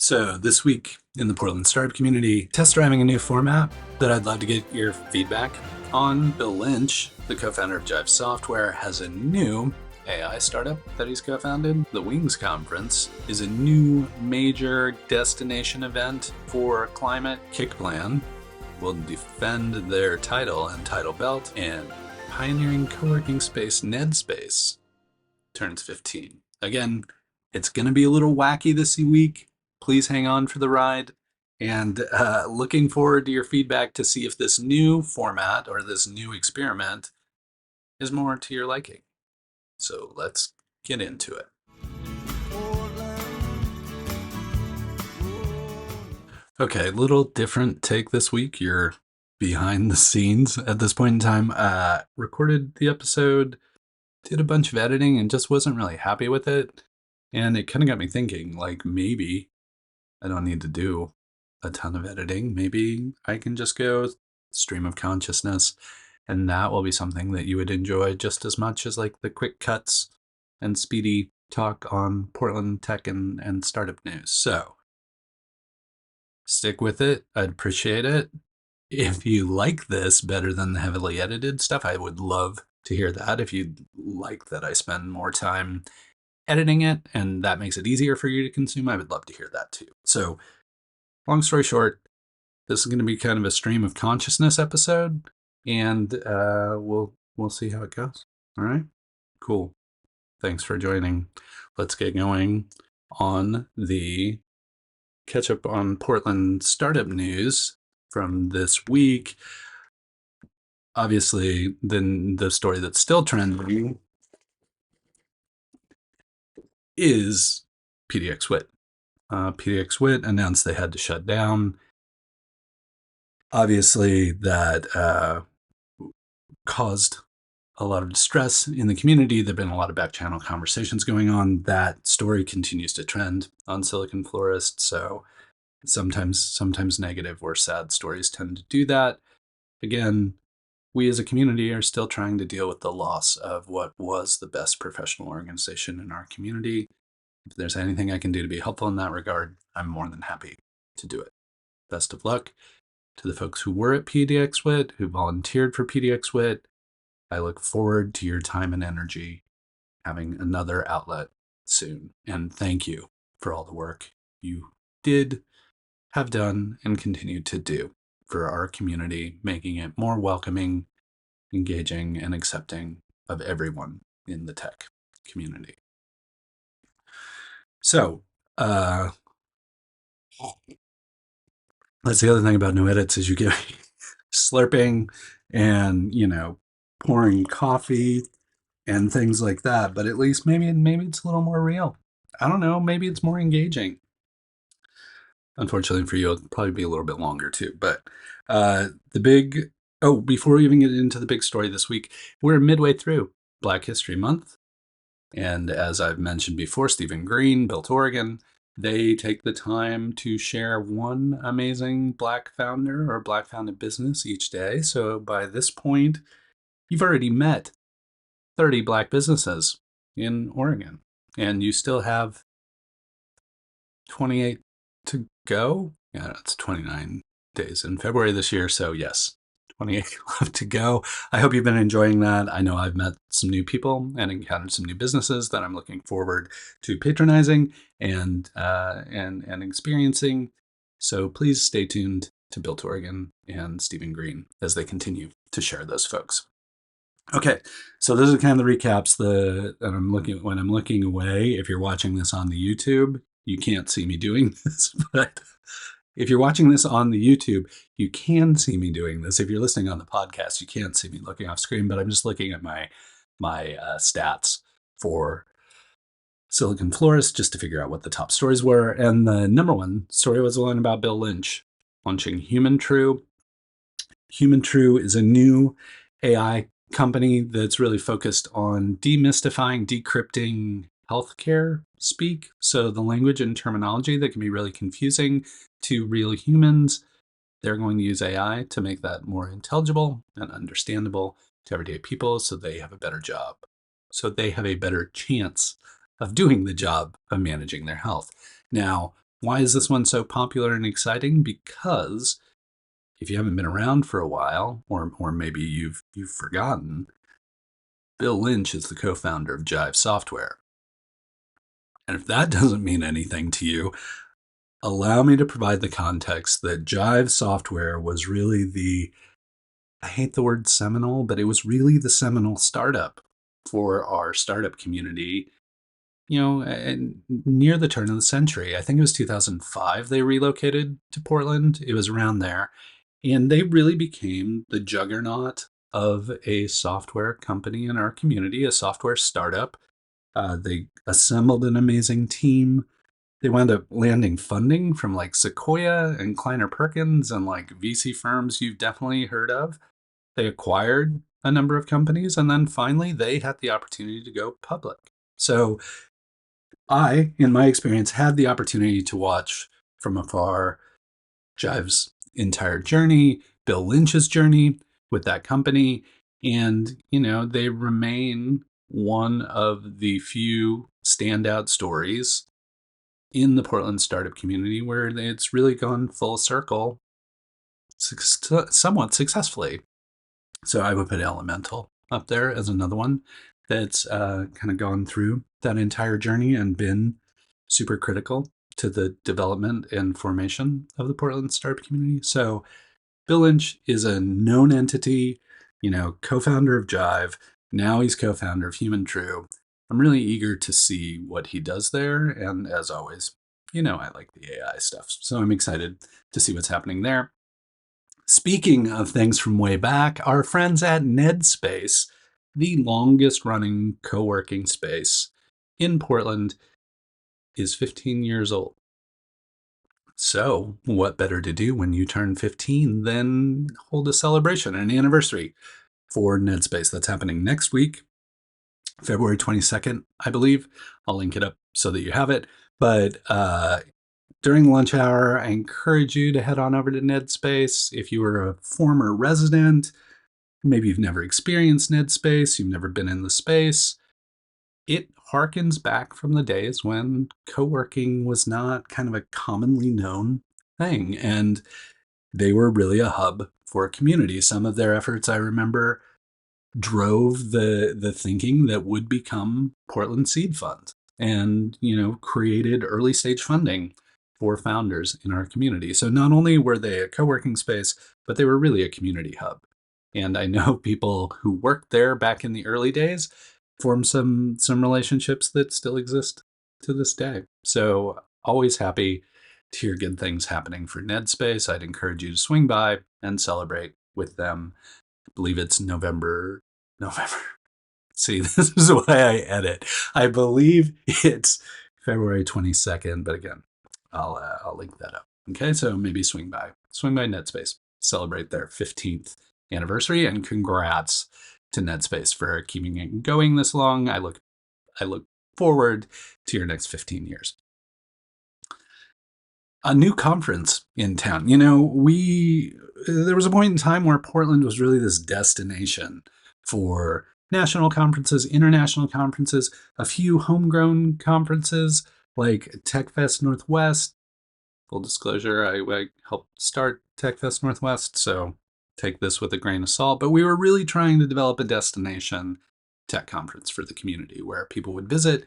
So this week in the Portland startup community, test driving a new format that I'd love to get your feedback on. Bill Lynch, the co-founder of Jive Software, has a new AI startup that he's co-founded. The Wings Conference is a new major destination event for climate. Kickplan will defend their title and title belt, and pioneering co-working space Nedspace turns 15. Again, it's going to be a little wacky this week. Please hang on for the ride, and looking forward to your feedback to see if this new format or this new experiment is more to your liking. So let's get into it. Okay, little different take this week. You're behind the scenes at this point in time. Recorded the episode, did a bunch of editing, and just wasn't really happy with it. And it kind of got me thinking, like, maybe I don't need to do a ton of editing. Maybe I can just go stream of consciousness, and that will be something that you would enjoy just as much as like the quick cuts and speedy talk on Portland tech and startup news. So stick with it. I'd appreciate it. If you like this better than the heavily edited stuff, I would love to hear that. If you'd like that I spend more time editing it and that makes it easier for you to consume, I would love to hear that too. So long story short, this is going to be kind of a stream of consciousness episode, and we'll see how it goes. All right, cool. Thanks for joining. Let's get going on the catch up on Portland startup news from this week. Obviously, then the story that's still trending is PDXWIT. PDXWIT announced they had to shut down. Obviously, that caused a lot of distress in the community. There have been a lot of back channel conversations going on. That story continues to trend on Silicon Florist. So sometimes negative or sad stories tend to do that. Again, we as a community are still trying to deal with the loss of what was the best professional organization in our community. If there's anything I can do to be helpful in that regard, I'm more than happy to do it. Best of luck to the folks who were at PDXWIT, who volunteered for PDXWIT. I look forward to your time and energy having another outlet soon. And thank you for all the work you did, have done, and continue to do for our community, making it more welcoming, engaging, and accepting of everyone in the tech community. So, that's the other thing about no edits is you get slurping and, pouring coffee and things like that. But at least maybe it's a little more real. I don't know. Maybe it's more engaging. Unfortunately for you, it'll probably be a little bit longer too. But before we even get into the big story this week, we're midway through Black History Month. And as I've mentioned before, Stephen Green, Built Oregon, they take the time to share one amazing Black founder or Black founded business each day. So by this point, you've already met 30 Black businesses in Oregon, and you still have 28 to go. Yeah, it's 29 days in February this year. So yes, 28 left to go. I hope you've been enjoying that. I know I've met some new people and encountered some new businesses that I'm looking forward to patronizing and experiencing. So please stay tuned to Built Oregon and Stephen Green as they continue to share those folks. Okay, so those are kind of the recaps. When I'm looking away, if you're watching this on the YouTube, you can't see me doing this, but if you're watching this on the YouTube, you can see me doing this. If you're listening on the podcast, you can't see me looking off screen, but I'm just looking at my stats for Silicon Florist just to figure out what the top stories were. And the number one story was the one about Bill Lynch launching HumanTrue. HumanTrue is a new AI company that's really focused on demystifying, decrypting healthcare speak. So the language and terminology that can be really confusing to real humans, they're going to use AI to make that more intelligible and understandable to everyday people so they have a better job. So they have a better chance of doing the job of managing their health. Now, Why is this one so popular and exciting? Because if you haven't been around for a while, or maybe you've forgotten, Bill Lynch is the co-founder of Jive Software. And if that doesn't mean anything to you, allow me to provide the context that Jive Software was really I hate the word seminal, but it was really the seminal startup for our startup community, near the turn of the century. I think it was 2005 they relocated to Portland. It was around there. And they really became the juggernaut of a software company in our community, a software startup. They assembled an amazing team. They wound up landing funding from like Sequoia and Kleiner Perkins and like VC firms you've definitely heard of. They acquired a number of companies, and then finally they had the opportunity to go public. So I, in my experience, had the opportunity to watch from afar Jive's entire journey, Bill Lynch's journey with that company. And, they remain one of the few standout stories in the Portland startup community where it's really gone full circle somewhat successfully. So I would put Elemental up there as another one that's kind of gone through that entire journey and been super critical to the development and formation of the Portland startup community. So Bill Lynch is a known entity, co-founder of Jive. Now he's co-founder of Human True. I'm really eager to see what he does there. And as always, I like the AI stuff. So I'm excited to see what's happening there. Speaking of things from way back, our friends at Nedspace, the longest running co-working space in Portland, is 15 years old. So what better to do when you turn 15 than hold a celebration, an anniversary for Nedspace. That's happening next week, February 22nd, I believe. I'll link it up so that you have it. But during lunch hour, I encourage you to head on over to Nedspace. If you are a former resident, maybe you've never experienced Nedspace, you've never been in the space, it harkens back from the days when co-working was not kind of a commonly known thing. And they were really a hub for a community. Some of their efforts, I remember, drove the thinking that would become Portland Seed Fund and, created early stage funding for founders in our community. So not only were they a co-working space, but they were really a community hub. And I know people who worked there back in the early days formed some relationships that still exist to this day. So always happy to hear good things happening for Nedspace. I'd encourage you to swing by and celebrate with them. I believe it's November. See, this is why I edit. I believe it's February 22nd, but again, I'll link that up. Okay, so maybe swing by Nedspace, celebrate their 15th anniversary, and congrats to Nedspace for keeping it going this long. I look forward to your next 15 years. A new conference in town. There was a point in time where Portland was really this destination for national conferences, international conferences, a few homegrown conferences like TechFest Northwest. Full disclosure, I helped start TechFest Northwest, so take this with a grain of salt. But we were really trying to develop a destination tech conference for the community where people would visit,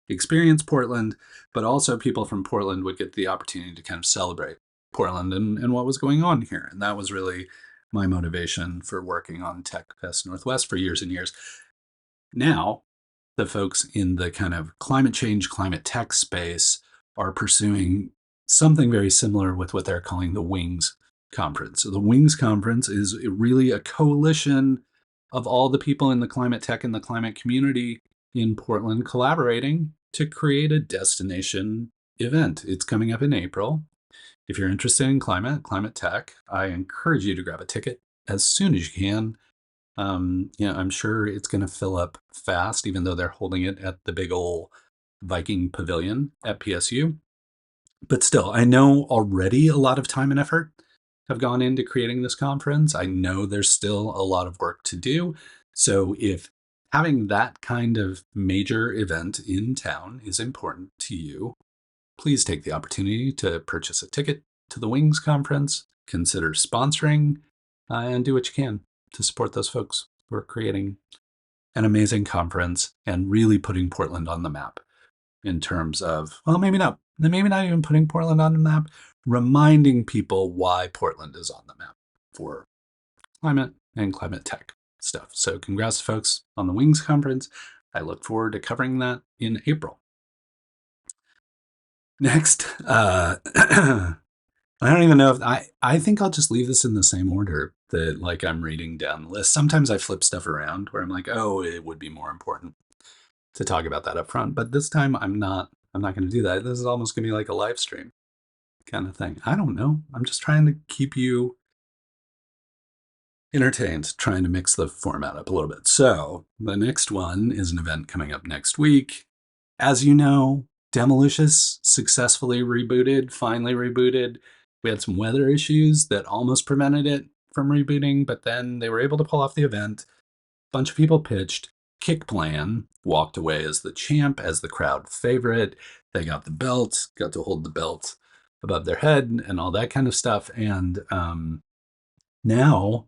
experience Portland, but also people from Portland would get the opportunity to kind of celebrate Portland and what was going on here. And that was really my motivation for working on TechFest Northwest for years and years. Now, the folks in the kind of climate change, climate tech space are pursuing something very similar with what they're calling the Wings Conference. So the Wings Conference is really a coalition of all the people in the climate tech and the climate community in Portland collaborating to create a destination event. It's coming up in April. If you're interested in climate tech, I encourage you to grab a ticket as soon as you can. I'm sure it's going to fill up fast, even though they're holding it at the big old Viking Pavilion at PSU. But still, I know already a lot of time and effort have gone into creating this conference. I know there's still a lot of work to do. So if having that kind of major event in town is important to you, please take the opportunity to purchase a ticket to the Wings conference, consider sponsoring, and do what you can to support those folks who are creating an amazing conference and really putting Portland on the map in terms of, well, maybe not even putting Portland on the map, reminding people why Portland is on the map for climate and climate tech stuff. So congrats to folks on the Wings conference. I look forward to covering that in April. Next, I don't even know if I think I'll just leave this in the same order that like I'm reading down the list. Sometimes I flip stuff around where I'm like, oh, it would be more important to talk about that up front. But this time I'm not going to do that. This is almost going to be like a live stream kind of thing. I don't know. I'm just trying to keep you entertained, trying to mix the format up a little bit. So the next one is an event coming up next week. As you know, Demolicious successfully finally rebooted. We had some weather issues that almost prevented it from rebooting, but then they were able to pull off the event. A bunch of people pitched. Kickplan walked away as the champ, as the crowd favorite. They got the belt, got to hold the belt above their head and all that kind of stuff. And now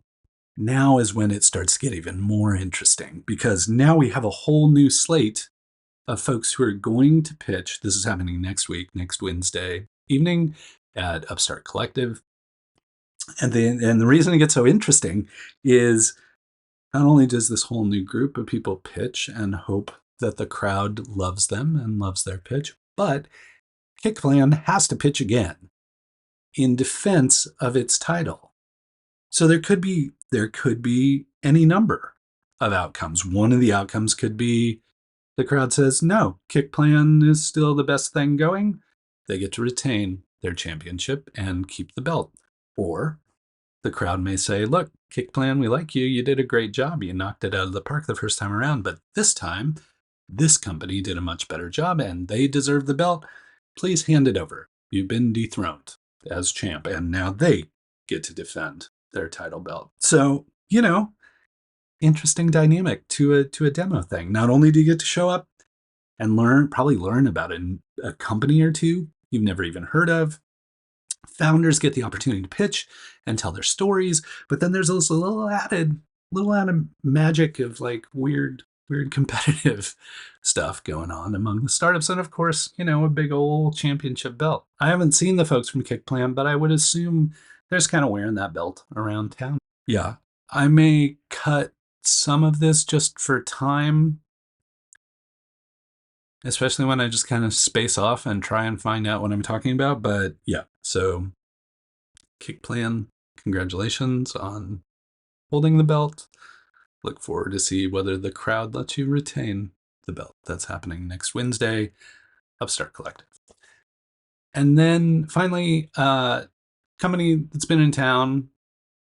is when it starts to get even more interesting, because now we have a whole new slate of folks who are going to pitch. This is happening next week, next Wednesday evening at Upstart Collective. And the reason it gets so interesting is not only does this whole new group of people pitch and hope that the crowd loves them and loves their pitch, but Kickplan has to pitch again in defense of its title. So there could be any number of outcomes. One of the outcomes could be the crowd says, no, Kickplan is still the best thing going. They get to retain their championship and keep the belt. Or the crowd may say, look, Kickplan, we like you. You did a great job. You knocked it out of the park the first time around. But this time, this company did a much better job and they deserve the belt. Please hand it over. You've been dethroned as champ. And now they get to defend their title belt. So, interesting dynamic to a demo thing. Not only do you get to show up and probably learn about a company or two you've never even heard of. Founders get the opportunity to pitch and tell their stories, but then there's also a little added magic of like weird competitive stuff going on among the startups. And of course, a big old championship belt. I haven't seen the folks from Kickplan, but I would assume they're just kind of wearing that belt around town. Yeah, I may cut some of this just for time, especially when I just kind of space off and try and find out what I'm talking about. But yeah, so Kickplan, congratulations on holding the belt. Look forward to see whether the crowd lets you retain the belt. That's happening next Wednesday, Upstart Collective. And then finally, company that's been in town,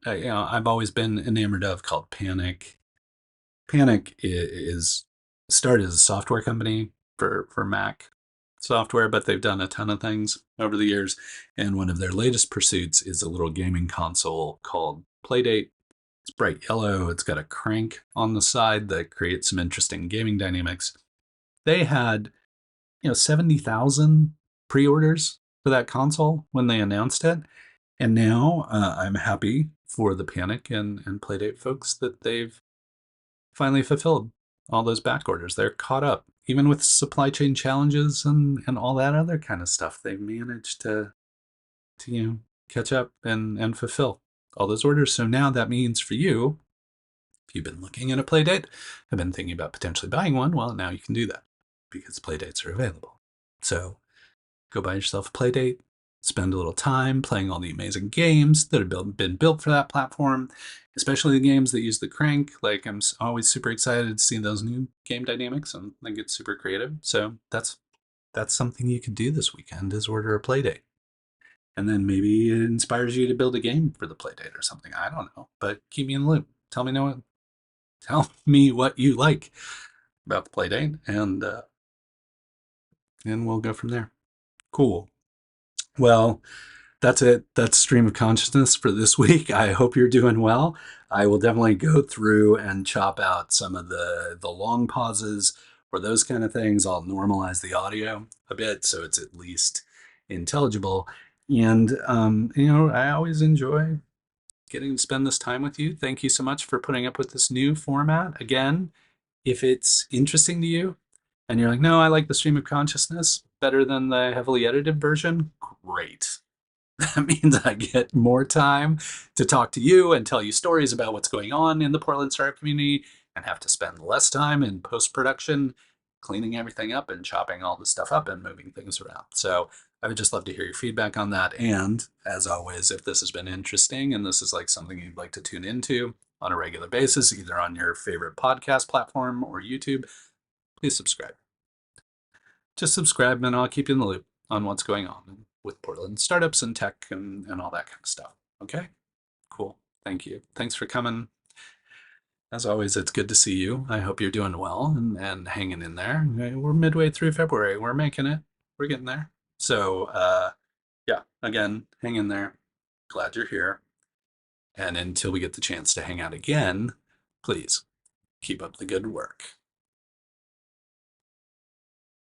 I've always been enamored of, called Panic. Panic is started as a software company for Mac software, but they've done a ton of things over the years. And one of their latest pursuits is a little gaming console called Playdate. It's bright yellow. It's got a crank on the side that creates some interesting gaming dynamics. They had, 70,000 pre-orders for that console when they announced it. And now I'm happy for the Panic and Playdate folks that they've finally fulfilled all those back orders. They're caught up. Even with supply chain challenges and all that other kind of stuff, they've managed to catch up and fulfill all those orders. So now that means for you, if you've been looking at a Playdate, have been thinking about potentially buying one, well, now you can do that because Playdates are available. So go buy yourself a Playdate, spend a little time playing all the amazing games that have been built for that platform, especially the games that use the crank. Like, I'm always super excited to see those new game dynamics, and I think it's super creative. So that's something you could do this weekend, is order a Playdate. And then maybe it inspires you to build a game for the Playdate or something. I don't know, but keep me in the loop. Tell me what you like about the Playdate, and we'll go from there. Cool. Well, that's it. That's Stream of Consciousness for this week. I hope you're doing well. I will definitely go through and chop out some of the long pauses or those kind of things. I'll normalize the audio a bit so it's at least intelligible. And, I always enjoy getting to spend this time with you. Thank you so much for putting up with this new format. Again, if it's interesting to you and you're like, no, I like the stream of consciousness better than the heavily edited version, great. That means I get more time to talk to you and tell you stories about what's going on in the Portland startup community and have to spend less time in post-production cleaning everything up and chopping all the stuff up and moving things around. So I would just love to hear your feedback on that. And as always, if this has been interesting and this is like something you'd like to tune into on a regular basis, either on your favorite podcast platform or YouTube, please subscribe. Just subscribe and I'll keep you in the loop on what's going on with Portland startups and tech and all that kind of stuff. Okay? Cool. Thank you. Thanks for coming. As always, it's good to see you. I hope you're doing well and hanging in there. We're midway through February. We're making it. We're getting there. So, yeah, again, hang in there. Glad you're here. And until we get the chance to hang out again, please keep up the good work.